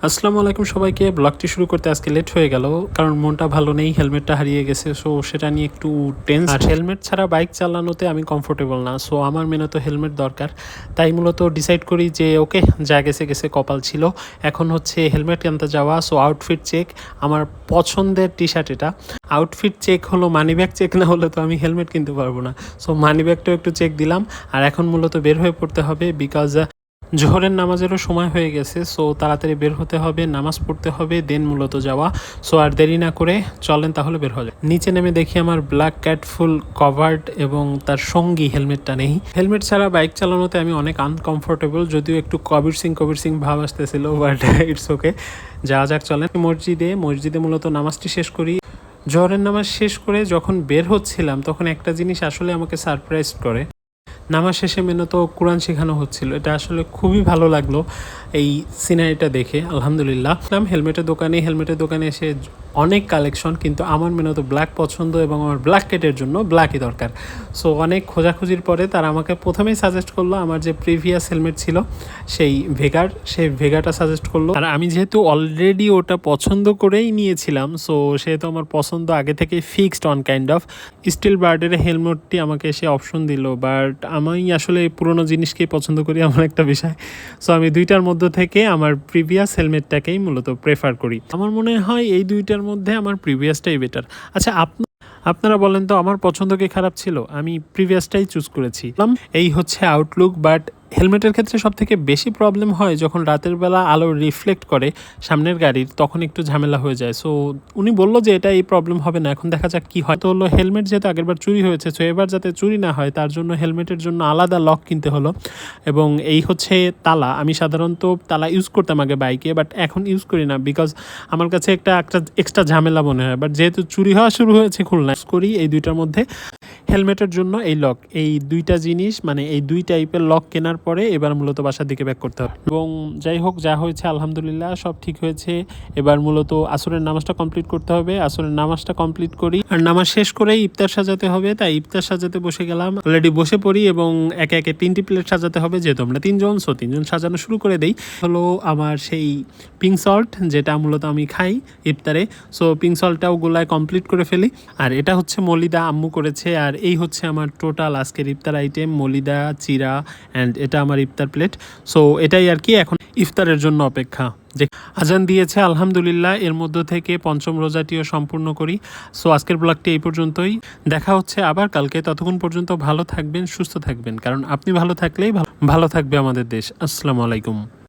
আসসালামু আলাইকুম সবাইকে। ব্লগটি শুরু করতে আজকে লেট হয়ে গেল, কারণ মনটা ভালো নেই, হেলমেটটা হারিয়ে গেছে। সো সেটা নিয়ে একটু টেন্স। আর হেলমেট ছাড়া বাইক চালানোতে আমি কমফোর্টেবল না। সো আমার মেনে তো হেলমেট দরকার। তাই মূলত ডিসাইড করি যে ওকে, যা গেছে গেছে, কপাল ছিল। এখন হচ্ছে হেলমেট কিনতে যাওয়া। সো আউটফিট চেক, আমার পছন্দের টি শার্ট এটা। আউটফিট চেক হলো, মানি ব্যাগ চেক না হলে তো আমি হেলমেট কিনতে পারবো না। সো মানি ব্যাগটাও একটু চেক দিলাম। আর এখন মূলত বের হয়ে পড়তে হবে, বিকজ জোহরের নামাজেরও সময় হয়ে গেছে। সো তাড়াতাড়ি বের হতে হবে, নামাজ পড়তে হবে, দেন মূলত যাওয়া। সো আর দেরি না করে চলেন তাহলে বের হয়ে যায়। নিচে নেমে দেখি আমার ব্ল্যাক ক্যাট ফুল কভার্ড এবং তার সঙ্গী হেলমেটটা নেই। হেলমেট ছাড়া বাইক চালানোতে আমি অনেক আনকমফোর্টেবল, যদিও একটু কবির সিং ভাব আসতেছিল, বাট ইটস ওকে। যাওয়া যাক, চলেন মসজিদে মূলত নামাজটি শেষ করি। জোহরের নামাজ শেষ করে যখন বের হচ্ছিলাম, তখন একটা জিনিস আসলে আমাকে সারপ্রাইজ করে। নামাজ শেষে মেনত কোরআন শেখানো হচ্ছিল। এটা আসলে খুবই ভালো লাগলো এই সিনারিটা দেখে, আলহামদুলিল্লাহ। হেলমেটের দোকানে এসে অনেক কালেকশন, কিন্তু আমার মেনত ব্ল্যাক পছন্দ এবং আমার ব্ল্যাক কেটের জন্য ব্ল্যাকই দরকার। সো অনেক খোঁজাখুঁজির পরে তারা আমাকে প্রথমেই সাজেস্ট করলো, আমার যে প্রিভিয়াস হেলমেট ছিল সেই ভেগাটা সাজেস্ট করলো। আর আমি যেহেতু অলরেডি ওটা পছন্দ করেই নিয়েছিলাম, সো সেহেতু আমার পছন্দ আগে থেকেই fixed on kind of. Still বার্ডের হেলমেটটি আমাকে এসে অপশন দিল, বাট আমি আসলে পুরোনো জিনিসকেই পছন্দ করি, আমার একটা বিষয়। সো আমি দুইটার মধ্যে থেকে আমার প্রিভিয়াস হেলমেটটাকেই মূলত প্রেফার করি। আমার মনে হয় এই দুইটার মধ্যে আমার প্রিভিয়াসটাই বেটার। আচ্ছা, আপনারা বলেন তো, আমার পছন্দ কি খারাপ ছিল? আমি প্রিভিয়াসটাই চুজ করেছি। এই হচ্ছে আউটলুক। বাট হেলমেটের ক্ষেত্রে সব থেকে বেশি প্রবলেম হয় যখন রাতের বেলা আলো রিফ্লেক্ট করে সামনের গাড়ির, তখন একটু ঝামেলা হয়ে যায়। সো উনি বললো যে এটা এই প্রবলেম হবে না, এখন দেখা যাক কি হয়। তো হলো, হেলমেট যেহেতু আগেরবার চুরি হয়েছে, সো এবার যাতে চুরি না হয় তার জন্য হেলমেটের জন্য আলাদা লক কিনতে হলো। এবং এই হচ্ছে তালা। আমি সাধারণত তালা ইউজ করতাম আগে বাইকে, বাট এখন ইউজ করি না, বিকজ আমার কাছে একটা এক্সট্রা ঝামেলা মনে হয়। বাট যেহেতু চুরি হওয়া শুরু হয়েছে খুলনা, করি এই দুইটার মধ্যে হেলমেটের জন্য এই লক, এই দুইটা জিনিস, মানে এই দুই টাইপের লক কেনার পরে এবার মূলত বাসার দিকে ব্যাক করতে হবে। এবং যাই হোক, যা হয়েছে আলহামদুলিল্লাহ, সব ঠিক হয়েছে। এবার মূলত আসরের নামাজটা কমপ্লিট করতে হবে। আসরের নামাজটা কমপ্লিট করি, আর নামাজ শেষ করেই ইফতার সাজাতে হবে। তাই ইফতার সাজাতে বসে গেলাম। অলরেডি বসে পড়ি এবং একে একে 3টি প্লেট সাজাতে হবে, যেহেতু আমরা 3জন। সো 3জন সাজানো শুরু করে দেই। হলো আমার সেই পিঙ্ক সল্ট, যেটা মূলত আমি খাই ইফতারে। সো পিঙ্ক সল্টটাও গোলায় কমপ্লিট করে ফেলি। আর এটা হচ্ছে মলিদা, আম্মু করেছে। আর এই হচ্ছে আমার টোটাল আজকের ইফতার আইটেম, মলিদা, চিরা, অ্যান্ড এটা আমার ইফতার প্লেট। সো এটাই আর কি, এখন ইফতারের জন্য অপেক্ষা। যে আজান দিয়েছে আলহামদুলিল্লাহ, এর মধ্য থেকে পঞ্চম রোজাটিও সম্পূর্ণ করি। সো আজকের ব্লগটি এই পর্যন্তই। দেখা হচ্ছে আবার কালকে। ততক্ষণ পর্যন্ত ভালো থাকবেন, সুস্থ থাকবেন, কারণ আপনি ভালো থাকলেই ভালো থাকবে আমাদের দেশ। আসসালামু আলাইকুম।